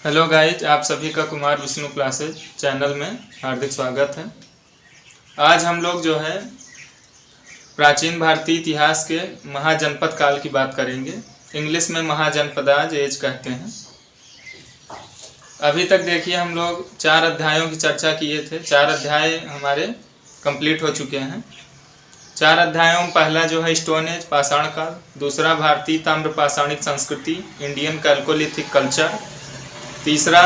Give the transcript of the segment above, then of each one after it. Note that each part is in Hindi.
हेलो गाइज, आप सभी का कुमार विष्णु क्लासेज चैनल में हार्दिक स्वागत है। आज हम लोग जो है प्राचीन भारतीय इतिहास के महाजनपद काल की बात करेंगे। इंग्लिश में महाजनपदाज एज कहते हैं। अभी तक देखिए हम लोग 4 अध्यायों की चर्चा किए थे। 4 अध्याय हमारे कंप्लीट हो चुके हैं। 4 अध्यायों में पहला जो है स्टोन एज पाषाण काल, दूसरा भारतीय ताम्र पाषाणिक संस्कृति इंडियन कैल्कोलिथिक कल्चर, तीसरा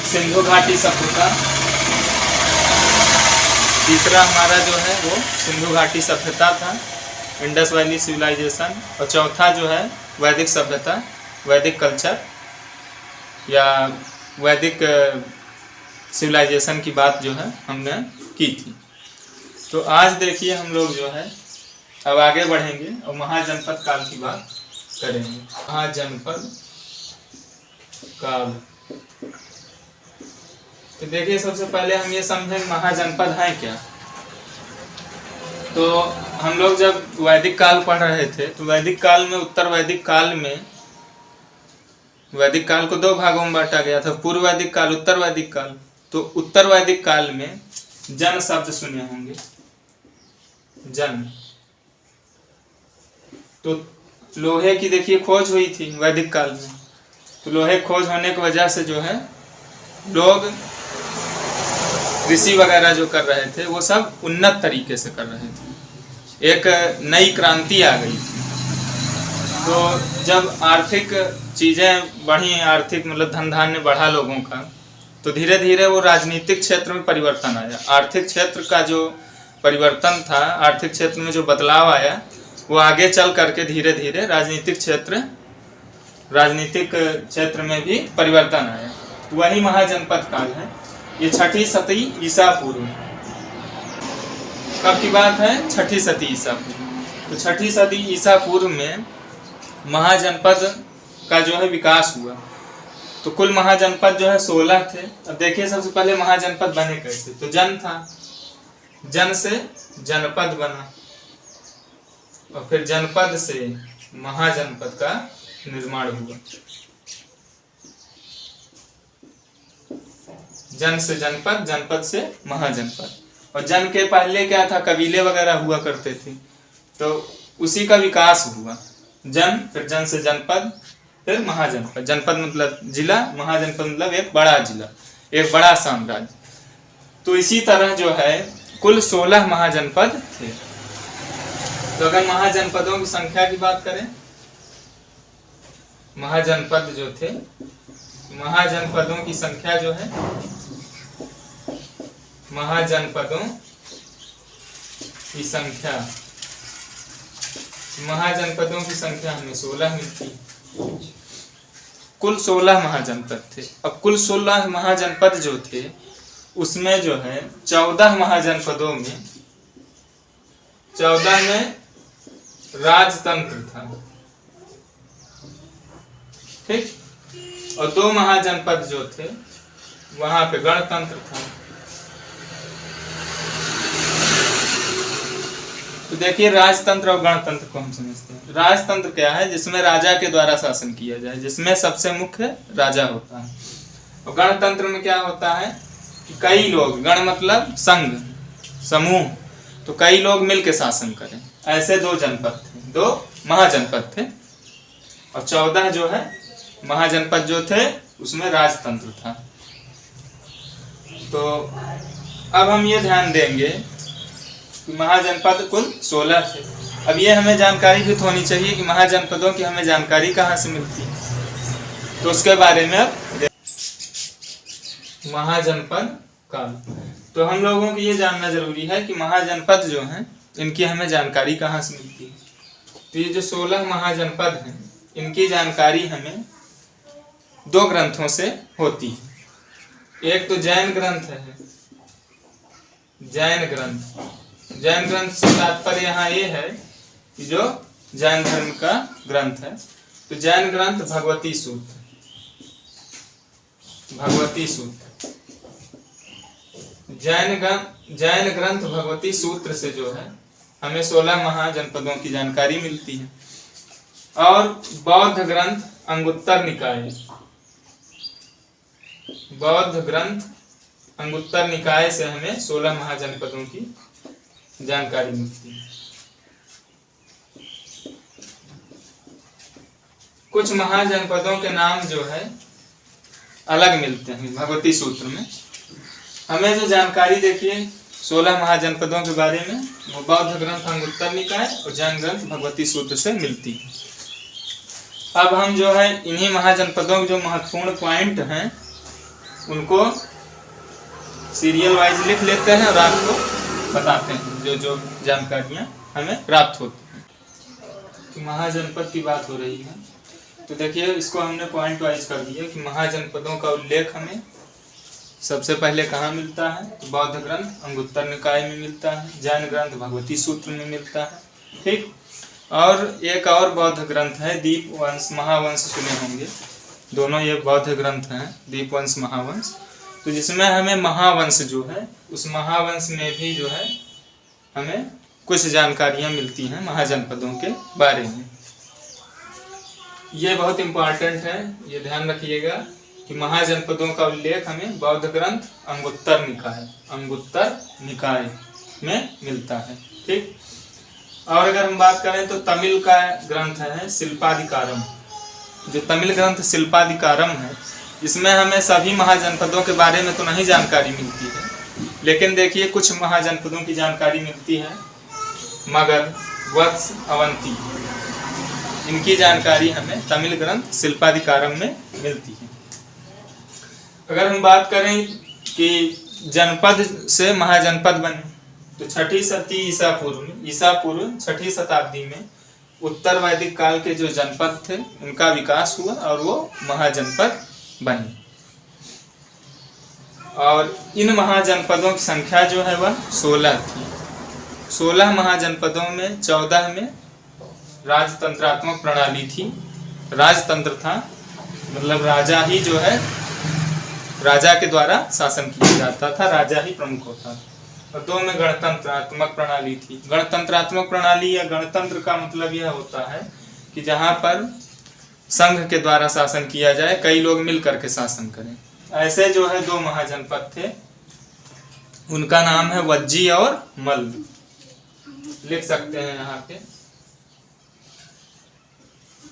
सिंधु घाटी सभ्यता, तीसरा हमारा जो है वो सिंधु घाटी सभ्यता था, इंडस वैली सिविलाइजेशन, और चौथा जो है वैदिक सभ्यता, वैदिक कल्चर या वैदिक सिविलाइजेशन की बात जो है हमने की थी। तो आज देखिए हम लोग जो है अब आगे बढ़ेंगे और महाजनपद काल की बात करेंगे। महाजनपद काल। तो देखिए सबसे पहले हम ये समझें महाजनपद है क्या। तो हम लोग जब वैदिक काल पढ़ रहे थे तो वैदिक काल में उत्तर वैदिक काल में वैदिक काल को 2 भागों में बांटा गया था, पूर्व वैदिक काल, उत्तर वैदिक काल। तो उत्तर वैदिक काल में जन शब्द सुने होंगे, जन। तो लोहे की देखिए खोज हुई थी वैदिक काल में। तो लोहे खोज होने की वजह से जो है लोग कृषि वगैरह जो कर रहे थे वो सब उन्नत तरीके से कर रहे थे। एक नई क्रांति आ गई थी। तो जब आर्थिक चीज़ें बढ़ी, आर्थिक मतलब धन धान्य बढ़ा लोगों का, तो धीरे धीरे वो राजनीतिक क्षेत्र में परिवर्तन आया। आर्थिक क्षेत्र का जो परिवर्तन था, आर्थिक क्षेत्र में जो बदलाव आया, वो आगे चल करके धीरे धीरे राजनीतिक क्षेत्र में भी परिवर्तन आया। वही महाजनपद काल है। ये 6ठी सदी ईसा पूर्व। कब की बात है? 6ठी सदी ईसा पूर्व। तो 6ठी सदी ईसा पूर्व में महाजनपद का जो है विकास हुआ। तो कुल महाजनपद जो है 16 थे। अब देखिए सबसे पहले महाजनपद बने कैसे। तो जन था, जन से जनपद बना, और फिर जनपद से महाजनपद का निर्माण हुआ। जन से जनपद, जनपद से महाजनपद। और जन के पहले क्या था? कबीले वगैरह हुआ करते थे। तो उसी का विकास हुआ। जन, फिर जन से जनपद, फिर महाजनपद। जनपद मतलब जिला, महाजनपद मतलब एक बड़ा जिला, एक बड़ा साम्राज्य। तो इसी तरह जो है कुल 16 महाजनपद थे। तो अगर महाजनपदों की संख्या की बात करें, महाजनपद जो थे, महाजनपदों की संख्या जो है, महाजनपदों की संख्या, महाजनपदों की संख्या हमें 16 मिलती। कुल 16 महाजनपद थे। अब कुल 16 महाजनपद जो थे उसमें जो है 14 महाजनपदों में 14 में राजतंत्र था, ठीक। और 2 महाजनपद जो थे वहां पे गणतंत्र था। तो देखिए राजतंत्र और गणतंत्र को हम समझते हैं। राजतंत्र क्या है? जिसमें राजा के द्वारा शासन किया जाए, जिसमें सबसे मुख्य राजा होता है। और गणतंत्र में क्या होता है कि कई लोग, गण मतलब संघ, समूह, तो कई लोग मिलकर शासन करें। ऐसे 2 जनपद थे, 2 महाजनपद थे। और 14 जो है महाजनपद जो थे उसमें राजतंत्र था। तो अब हम ये ध्यान देंगे कि महाजनपद कुल 16 थे। अब ये हमें जानकारी भी होनी चाहिए कि महाजनपदों की हमें जानकारी कहाँ से मिलती है। तो उसके बारे में अब महाजनपद काल। तो हम लोगों को ये जानना जरूरी है कि महाजनपद जो हैं इनकी हमें जानकारी कहाँ से मिलती है। तो ये जो 16 महाजनपद हैं इनकी जानकारी हमें 2 ग्रंथों से होती है। एक तो जैन ग्रंथ है, जैन ग्रंथ। जैन ग्रंथ से तात्पर्य यहाँ ये है कि जो जैन धर्म का ग्रंथ है। तो जैन ग्रंथ भगवती सूत्र, भगवती सूत्र, जैन ग्रंथ भगवती सूत्र से जो है हमें 16 महाजनपदों की जानकारी मिलती है। और बौद्ध ग्रंथ अंगुत्तर निकाय, बौद्ध ग्रंथ अंगुत्तर निकाय से हमें 16 महाजनपदों की जानकारी मिलती है। कुछ महाजनपदों के नाम जो है अलग मिलते हैं भगवती सूत्र में। हमें जो जानकारी देखिए 16 महाजनपदों के बारे में वो बौद्ध ग्रंथ अंगुत्तर निकाय और जैन ग्रंथ भगवती सूत्र से मिलती है। अब हम जो है इन्हीं महाजनपदों के जो महत्वपूर्ण पॉइंट हैं उनको सीरियल वाइज लिख लेते हैं और आपको बताते हैं जो जो जानकारियां हमें प्राप्त होती हैं। तो महाजनपद की बात हो रही है तो देखिए इसको हमने पॉइंट वाइज कर दिया कि महाजनपदों का उल्लेख हमें सबसे पहले कहाँ मिलता है, तो बौद्ध ग्रंथ अंगुत्तर निकाय में मिलता है, जैन ग्रंथ भगवती सूत्र में मिलता है। ठीक, और एक और बौद्ध ग्रंथ है दीपवंश महावंश, सुने होंगे, दोनों ये बौद्ध ग्रंथ हैं दीपवंश महावंश। तो जिसमें हमें महावंश जो है उस महावंश में भी जो है हमें कुछ जानकारियां मिलती हैं महाजनपदों के बारे में। ये बहुत इम्पोर्टेंट है, ये ध्यान रखिएगा कि महाजनपदों का उल्लेख हमें बौद्ध ग्रंथ अंगुत्तर निकाय में मिलता है। ठीक, और अगर हम बात करें तो तमिल का ग्रंथ है शिल्पाधिकारम, जो तमिल ग्रंथ शिल्पाधिकारम है इसमें हमें सभी महाजनपदों के बारे में तो नहीं जानकारी मिलती है, लेकिन देखिए कुछ महाजनपदों की जानकारी मिलती है। मगध, वत्स, अवंती, इनकी जानकारी हमें तमिल ग्रंथ शिल्पाधिकारम में मिलती है। अगर हम बात करें कि जनपद से महाजनपद बने तो 6ठी शती ईसा पूर्व 6ठी शताब्दी में उत्तर वैदिक काल के जो जनपद थे उनका विकास हुआ और वो महाजनपद बने। और इन महाजनपदों की संख्या जो है वह 16 थी। 16 महाजनपदों में 14 में राजतंत्रात्मक प्रणाली थी। राजतंत्र था मतलब राजा ही जो है राजा के द्वारा शासन किया जाता था, राजा ही प्रमुख होता था। और 2 में गणतंत्रात्मक प्रणाली थी। गणतंत्रात्मक प्रणाली या गणतंत्र का मतलब यह होता है कि जहाँ पर संघ के द्वारा शासन किया जाए, कई लोग मिल करके शासन करें। ऐसे जो है 2 महाजनपद थे, उनका नाम है वज्जी और मल्ल, लिख सकते हैं यहाँ पे।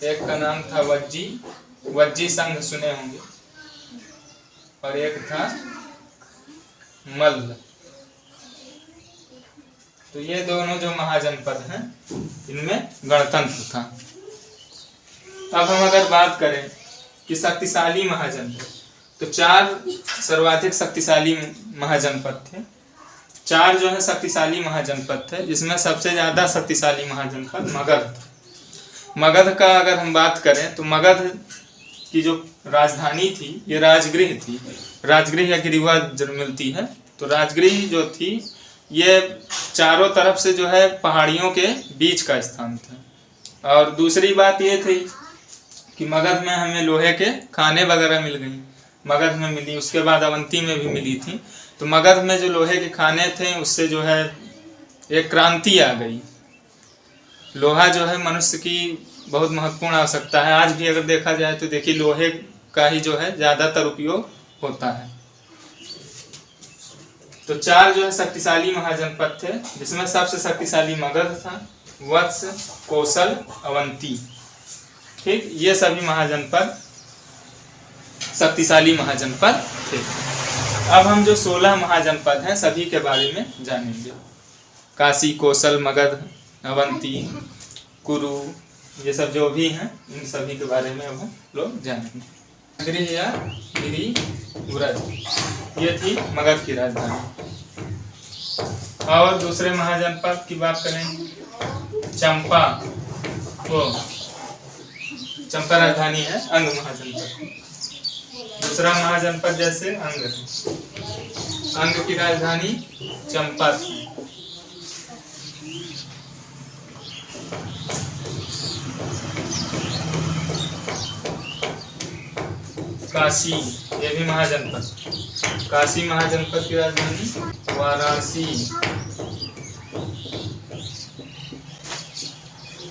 एक का नाम था वज्जी संघ, सुने होंगे, और एक था मल्ल। तो ये दोनों जो महाजनपद हैं इनमें गणतंत्र था। अब हम अगर बात करें कि शक्तिशाली महाजनपद, तो 4 सर्वाधिक शक्तिशाली महाजनपद थे। 4 जो है शक्तिशाली महाजनपद थे, जिसमें सबसे ज्यादा शक्तिशाली महाजनपद मगध। मगध का अगर हम बात करें तो मगध की जो राजधानी थी ये राजगृह थी। राजगृह या गिरिवा मिलती है, तो राजगृह जो थी ये चारों तरफ से जो है पहाड़ियों के बीच का स्थान था। और दूसरी बात ये थी कि मगध में हमें लोहे के खाने वगैरह मिल गई, मगध में मिली, उसके बाद अवंती में भी मिली थी। तो मगध में जो लोहे के खाने थे उससे जो है एक क्रांति आ गई। लोहा जो है मनुष्य की बहुत महत्वपूर्ण आवश्यकता है। आज भी अगर देखा जाए तो देखिए लोहे का ही जो है ज्यादातर उपयोग होता है। तो 4 जो है शक्तिशाली महाजनपद थे, जिसमें सबसे शक्तिशाली मगध था, वत्स, कौशल, अवंती। ठीक, ये सभी महाजनपद शक्तिशाली महाजनपद थे। अब हम जो 16 महाजनपद हैं सभी के बारे में जानेंगे। काशी, कौशल, मगध, अवंती, कुरु, ये सब जो भी हैं इन सभी के बारे में अब हम लोग जानेंगे। गृह या गिरि व्रज, ये थी मगध की राजधानी। और दूसरे महाजनपद की बात करें, चंपा, वो चंपा राजधानी है, अंग महाजनपद। दूसरा महाजनपद जैसे अंग है, अंग की राजधानी चंपा थी। काशी, ये भी महाजनपद, काशी महाजनपद की राजधानी वाराणसी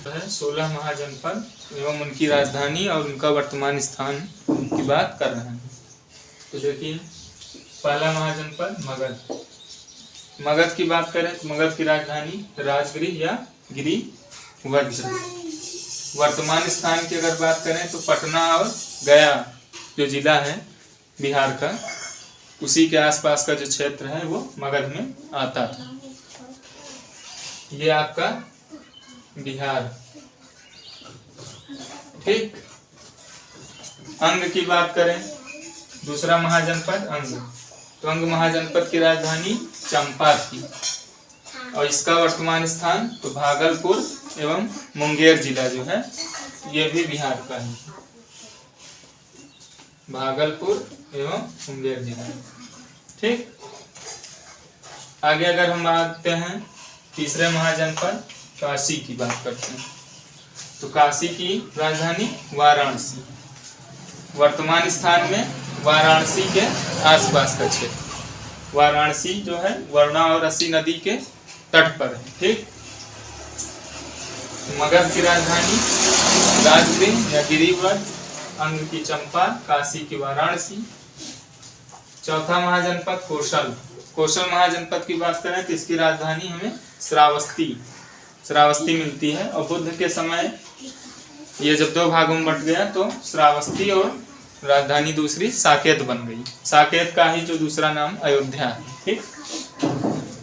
है। 16 महाजनपद एवं उनकी राजधानी और उनका वर्तमान स्थान की बात कर रहे हैं। तो देखिए पहला महाजनपद मगध। मगध की बात करें तो मगध की राजधानी राजगृह या गिरिवज्र। वर्तमान स्थान की अगर बात करें तो पटना और गया जो जिला है बिहार का, उसी के आसपास का जो क्षेत्र है वो मगध में आता था। ये आपका बिहार। ठीक। अंग की बात करें, दूसरा महाजनपद अंग। तो अंग महाजनपद की राजधानी चंपा थी और इसका वर्तमान स्थान तो भागलपुर एवं मुंगेर जिला जो है ये भी बिहार का है। भागलपुर एवं मुंगेर जिला। ठीक। आगे अगर हम आते हैं तीसरे महाजनपद काशी की बात करते हैं, तो काशी की राजधानी वाराणसी। वर्तमान स्थान में वाराणसी के आसपास का क्षेत्र। वाराणसी जो है वाराणसी नदी के तट पर है। ठीक। मगध की राजधानी राजगृह या गिरिवज्र, अंग की चंपा, काशी की वाराणसी। चौथा महाजनपद कौशल। कौशल महाजनपद की बात करें तो इसकी राजधानी हमें श्रावस्ती मिलती है और बुद्ध के समय ये जब दो भागों में बट गया तो श्रावस्ती और राजधानी दूसरी साकेत बन गई। साकेत का ही जो दूसरा नाम अयोध्या है। ठीक।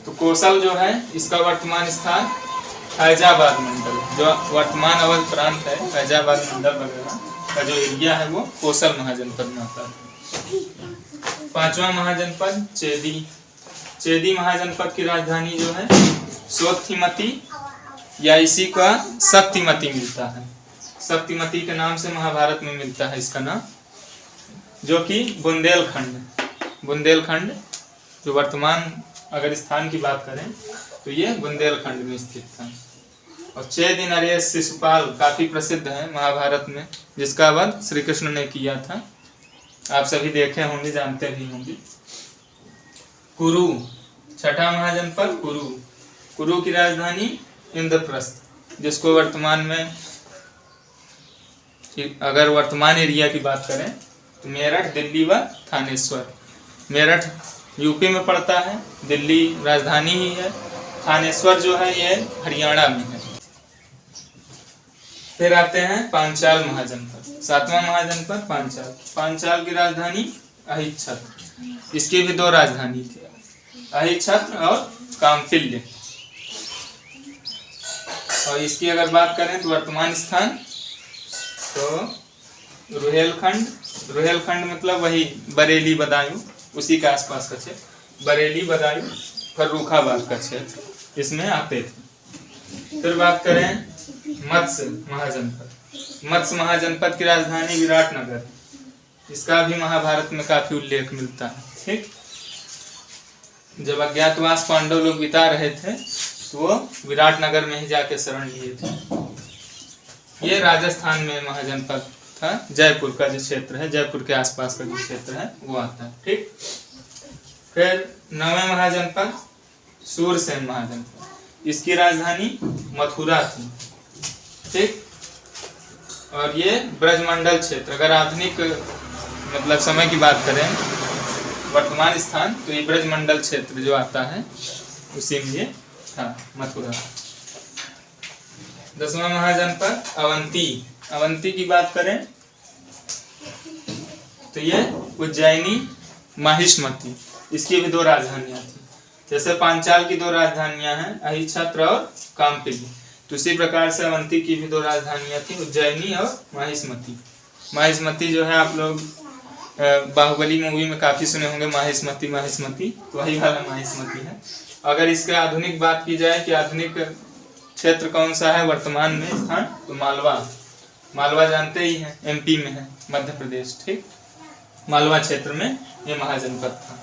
तो कौशल जो है इसका वर्तमान स्थान फैजाबाद मंडल, जो वर्तमान अवध प्रांत है, फैजाबाद मंडल वगैरह का जो एरिया है वो कौशल महाजनपद में आता है। पांचवा महाजनपद चेदी। चेदी महाजनपद की राजधानी जो है सोत्थिमती या इसी का शक्तिमती मिलता है। शक्तिमती के नाम से महाभारत में मिलता है इसका नाम, जो कि बुंदेलखंड जो वर्तमान अगर स्थान की बात करें तो ये बुंदेलखंड में स्थित था। और 6 दिन नरेश शिशुपाल काफी प्रसिद्ध है महाभारत में, जिसका वध श्री कृष्ण ने किया था। आप सभी देखे होंगे, जानते भी होंगे। कुरु। छठा महाजनपद कुरु। कुरु की राजधानी इंद्रप्रस्थ, जिसको वर्तमान में अगर वर्तमान एरिया की बात करें तो मेरठ, दिल्ली व थानेश्वर। मेरठ यूपी में पड़ता है, दिल्ली राजधानी ही है, थानेश्वर जो है ये हरियाणा में है। फिर आते हैं पांचाल महाजनपद। सातवां महाजनपद पांचाल। पांचाल की राजधानी अहिच्छत्र। इसकी भी 2 राजधानी थी, अहिच्छत्र और कामपिल्य। और इसकी अगर बात करें तो वर्तमान स्थान तो रुहेलखंड मतलब वही बरेली बदायूं, उसी के आसपास का क्षेत्र। बरेली बदायूं फर्रुखाबाद का क्षेत्र इसमें आते थे। फिर बात करें मत्स्य महाजनपद। मत्स्य महाजनपद की राजधानी विराटनगर। इसका भी महाभारत में काफी उल्लेख मिलता है। ठीक। जब अज्ञातवास पांडव लोग बिता रहे थे तो वो विराटनगर में ही जाके शरण लिए थे। ये राजस्थान में महाजनपद था। जयपुर का जो क्षेत्र है, जयपुर के आसपास का जो क्षेत्र है वो आता है। ठीक। फिर 9वें महाजनपद सूरसेन महाजनपद। इसकी राजधानी मथुरा थी। ठीक। और ये ब्रजमंडल क्षेत्र, अगर आधुनिक मतलब समय की बात करें वर्तमान स्थान तो ये ब्रजमंडल क्षेत्र जो आता है उसी में ये था, मथुरा। 10वां महाजनपद अवंती। अवंती की बात करें तो ये उज्जैनी माहिष्मती, इसकी भी 2 राजधानियां थी। जैसे पांचाल की 2 राजधानियां हैं अहिच्छत्र और कामपिली, तो उसी प्रकार से अवंती की भी 2 राजधानियां थी, उज्जैनी और माहिष्मती। माहिष्मती जो है आप लोग बाहुबली मूवी में काफी सुने होंगे, माहिष्मती तो वही वाला माहिष्मती है। अगर इसके आधुनिक बात की जाए कि आधुनिक क्षेत्र कौन सा है वर्तमान में स्थान, तो मालवा जानते ही हैं, एमपी में है, मध्य प्रदेश। ठीक। मालवा क्षेत्र में ये महाजनपद था।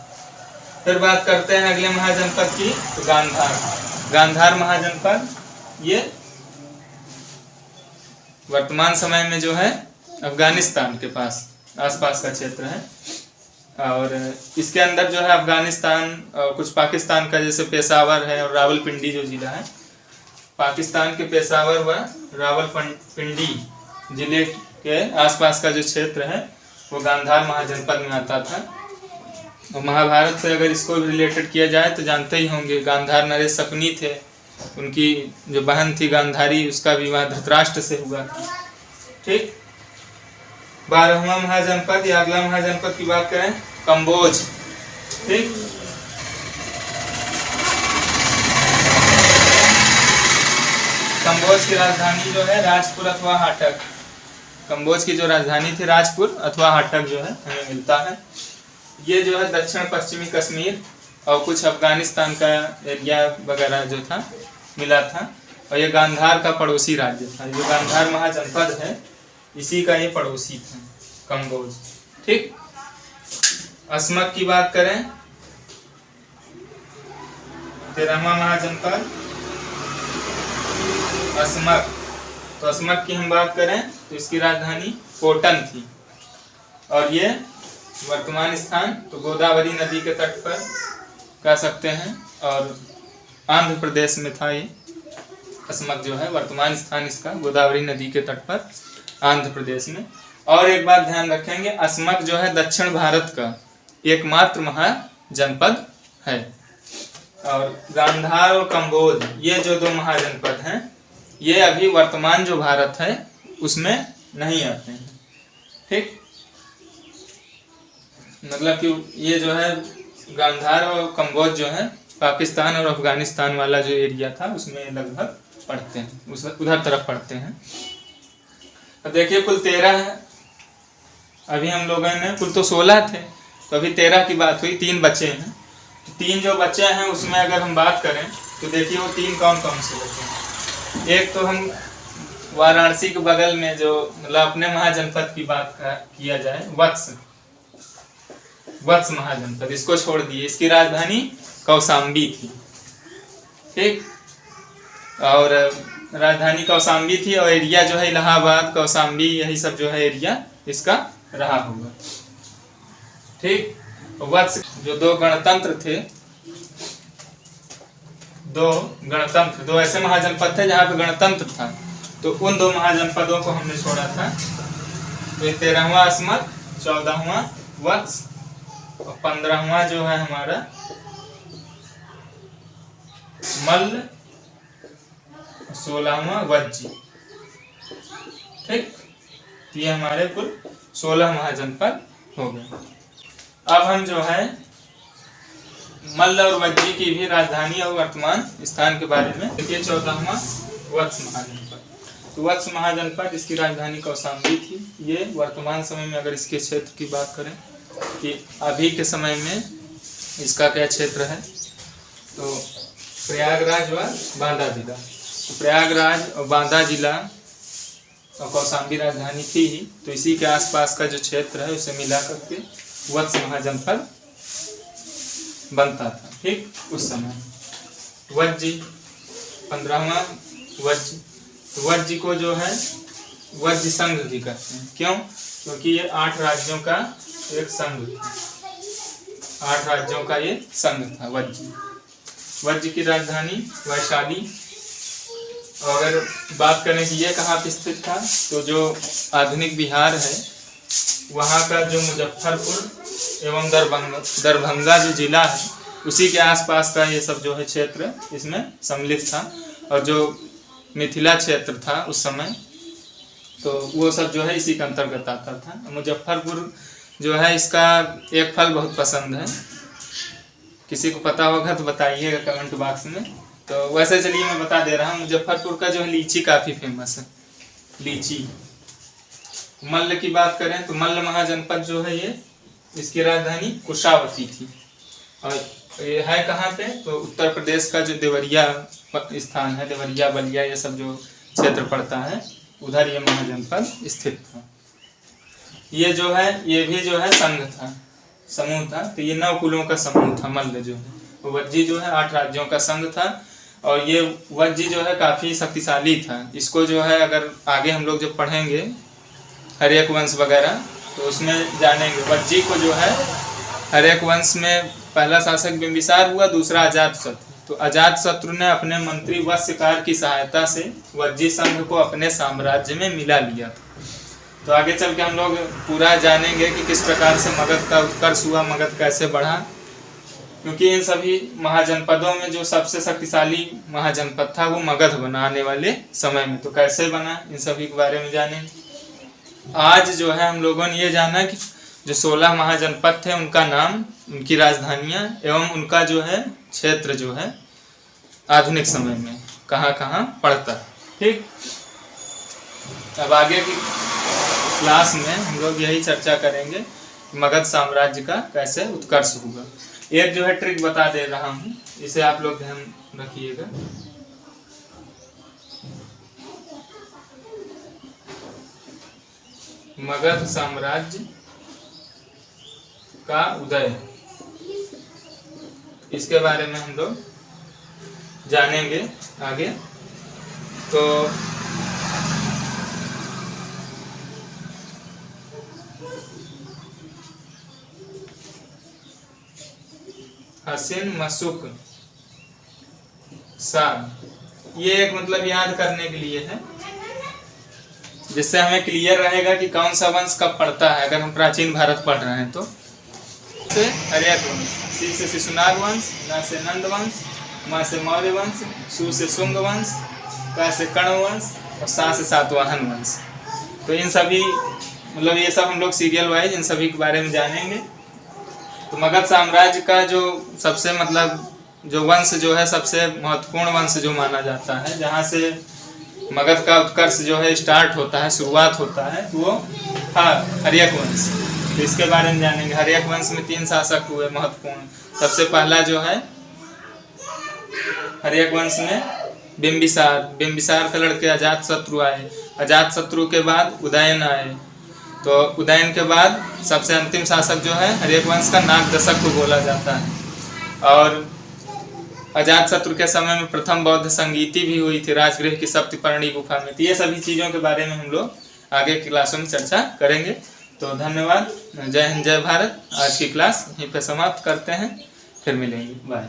फिर बात करते हैं अगले महाजनपद की, तो गांधार महाजनपद ये वर्तमान समय में जो है अफगानिस्तान के पास आसपास का क्षेत्र है। और इसके अंदर जो है अफगानिस्तान और कुछ पाकिस्तान का जैसे पेशावर है और रावलपिंडी जो जिला है, पाकिस्तान के पेशावर व रावलपिंडी जिले के आसपास का जो क्षेत्र है वो गांधार महाजनपद में आता था। और महाभारत से अगर इसको रिलेटेड किया जाए तो जानते ही होंगे, गांधार नरेश शकुनी थे, उनकी जो बहन थी गांधारी, उसका विवाह धृतराष्ट्र से हुआ था। ठीक। 12वां महाजनपद या अगला महाजनपद की बात करें, कंबोज। ठीक। कंबोज की राजधानी जो है राजपुर अथवा हाटक। कंबोज की जो राजधानी थी राजपुर अथवा हाटक जो है हमें मिलता है। ये जो है दक्षिण पश्चिमी कश्मीर और कुछ अफगानिस्तान का एरिया वगैरह जो था मिला था। और ये गांधार का पड़ोसी राज्य था। जो गांधार महाजनपद है इसी का ये पड़ोसी था कंबोज। ठीक। अस्मक की बात करें, 13वां महाजनपद अस्मक। तो अस्मक की हम बात करें तो इसकी राजधानी कोटन थी और ये वर्तमान स्थान तो गोदावरी नदी के तट पर कह सकते हैं और आंध्र प्रदेश में था। ये अस्मक जो है वर्तमान स्थान इसका गोदावरी नदी के तट पर आंध्र प्रदेश में। और एक बात ध्यान रखेंगे, अस्मक जो है दक्षिण भारत का एकमात्र महाजनपद है। और गांधार और कंबोज ये जो दो महाजनपद हैं ये अभी वर्तमान जो भारत है उसमें नहीं आते हैं। ठीक। मतलब कि ये जो है गांधार और कंबोज जो है पाकिस्तान और अफगानिस्तान वाला जो एरिया था उसमें लगभग पढ़ते हैं, उस उधर तरफ पढ़ते हैं। अब देखिए कुल 13 है, अभी हम लोगों ने कुल तो 16 थे तो अभी 13 की बात हुई, 3 बचे हैं। 3 जो बचे हैं उसमें अगर हम बात करें तो देखिए वो 3 कौन कौन से बचे हैं। एक तो हम वाराणसी के बगल में जो मतलब अपने महाजनपद की बात किया जाए, वत्स महाजनपद, इसको छोड़ दिए, इसकी राजधानी कौशाम्बी थी। ठीक। और राजधानी कौशाम्बी थी और एरिया जो है इलाहाबाद कौशाम्बी यही सब जो है एरिया इसका रहा होगा। ठीक। वत्स जो 2 गणतंत्र थे, 2 ऐसे महाजनपद थे जहाँ पे गणतंत्र था, तो उन 2 महाजनपदों को हमने छोड़ा था। तो 13वां अस्मक, 14वां वत्स और 15वां जो है हमारा मल्ल, 16वां वज्जी। ठीक। ये हमारे कुल 16 महाजनपद हो गए। अब हम जो है मल्ल और वज्जी की भी राजधानी और वर्तमान स्थान के बारे में देखिए। 14वां वत्स महाजनपद। तो वत्स महाजनपद इसकी राजधानी कौशाम्बी थी। ये वर्तमान समय में अगर इसके क्षेत्र की बात करें कि अभी के समय में इसका क्या क्षेत्र है तो प्रयागराज व बांदा जिला। तो प्रयागराज और बांदा जिला और कौशाम्बी राजधानी थी ही, तो इसी के आसपास का जो क्षेत्र है उसे मिला करके वत्स महाजनपद बनता था। ठीक। उस समय वज्जी, 15वां वज्जी। तो वज्जी को जो है वज्जी संघ भी कहते हैं। क्यों? क्योंकि ये 8 राज्यों का एक संघ था, 8 राज्यों का ये संघ था वज्जी। वज्जी की राजधानी वैशाली। और अगर बात करें कि ये कहाँ पे स्थित था तो जो आधुनिक बिहार है वहाँ का जो मुजफ्फरपुर एवं दरभंगा जो जिला है उसी के आसपास का ये सब जो है क्षेत्र इसमें सम्मिलित था। और जो मिथिला क्षेत्र था उस समय तो वो सब जो है इसी के अंतर्गत आता था। मुजफ्फरपुर जो है इसका एक फल बहुत पसंद है, किसी को पता होगा तो बताइएगा कमेंट बॉक्स में। तो वैसे चलिए मैं बता दे रहा हूँ, मुजफ्फरपुर का जो है लीची काफ़ी फेमस है, लीची। मल्ल की बात करें तो मल्ल महाजनपद जो है ये इसकी राजधानी कुशावती थी। और ये है कहाँ पे तो उत्तर प्रदेश का जो देवरिया स्थान है, देवरिया बलिया ये सब जो क्षेत्र पड़ता है उधर ये महाजनपद स्थित था। ये जो है ये भी जो है संघ था, समूह था। तो ये 9 कुलों का समूह था मल्ल जो है। तो वज्जी जो है 8 राज्यों का संघ था। और ये वज्जी जो है काफ़ी शक्तिशाली था। इसको जो है अगर आगे हम लोग जब पढ़ेंगे हर्यक वंश वगैरह तो उसमें जानेंगे। वज्जी को जो है हर्यक वंश में पहला शासक बिंबिसार हुआ, दूसरा अजातशत्रु। तो अजातशत्रु ने अपने मंत्री वत्स्यकार की सहायता से वज्जी संघ को अपने साम्राज्य में मिला लिया था। तो आगे चल के हम लोग पूरा जानेंगे कि किस प्रकार से मगध का उत्कर्ष हुआ, मगध कैसे बढ़ा, क्योंकि इन सभी महाजनपदों में जो सबसे शक्तिशाली महाजनपद था वो मगध बना आने वाले समय में। तो कैसे बना, इन सभी के बारे में जानेंगे। आज जो है हम लोगों ने ये जाना कि जो 16 महाजनपद थे उनका नाम, उनकी राजधानियां एवं उनका जो है क्षेत्र जो है आधुनिक समय में कहाँ कहाँ पड़ता है। ठीक, अब आगे की क्लास में हम लोग यही चर्चा करेंगे मगध साम्राज्य का कैसे उत्कर्ष हुआ। एक जो है ट्रिक बता दे रहा हूँ, इसे आप लोग ध्यान रखिएगा। मगध साम्राज्य का उदय, इसके बारे में हम लोग जानेंगे आगे। तो हसीन मशुक सा, ये एक मतलब याद करने के लिए है, जिससे हमें क्लियर रहेगा कि कौन सा वंश कब पड़ता है। अगर हम प्राचीन भारत पढ़ रहे हैं तो से हर्यक वंश, सी से शिशुनाग वंश, न से नंद वंश, म से मौर्य वंश, सु से शुंग वंश, क से कर्ण वंश और सा से सातवाहन वंश। तो इन सभी मतलब ये सब हम लोग सीरियल वाइज इन सभी के बारे में जानेंगे। तो मगध साम्राज्य का जो सबसे मतलब जो वंश जो है सबसे महत्वपूर्ण वंश जो माना जाता है, जहाँ से मगध का उत्कर्ष जो है स्टार्ट होता है, शुरुआत होता है, तो वो था हर्यक वंश। तो इसके बारे में जानेंगे। हर्यक वंश में 3 शासक हुए महत्वपूर्ण। सबसे पहला जो है हर्यक वंश में बिंबिसार, बिंबिसार के लड़के अजातशत्रु आए, अजातशत्रु के बाद उदयन आए। तो उदयन के बाद सबसे अंतिम शासक जो है हर्यक वंश का नागदशक को बोला जाता है। और अजातशत्रु के समय में प्रथम बौद्ध संगीति भी हुई थी राजगृह की सप्तपर्णी गुफा में। तो ये सभी चीज़ों के बारे में हम लोग आगे की क्लासों में चर्चा करेंगे। तो धन्यवाद, जय हिंद जय भारत। आज की क्लास यहीं पे समाप्त करते हैं, फिर मिलेंगे, बाय।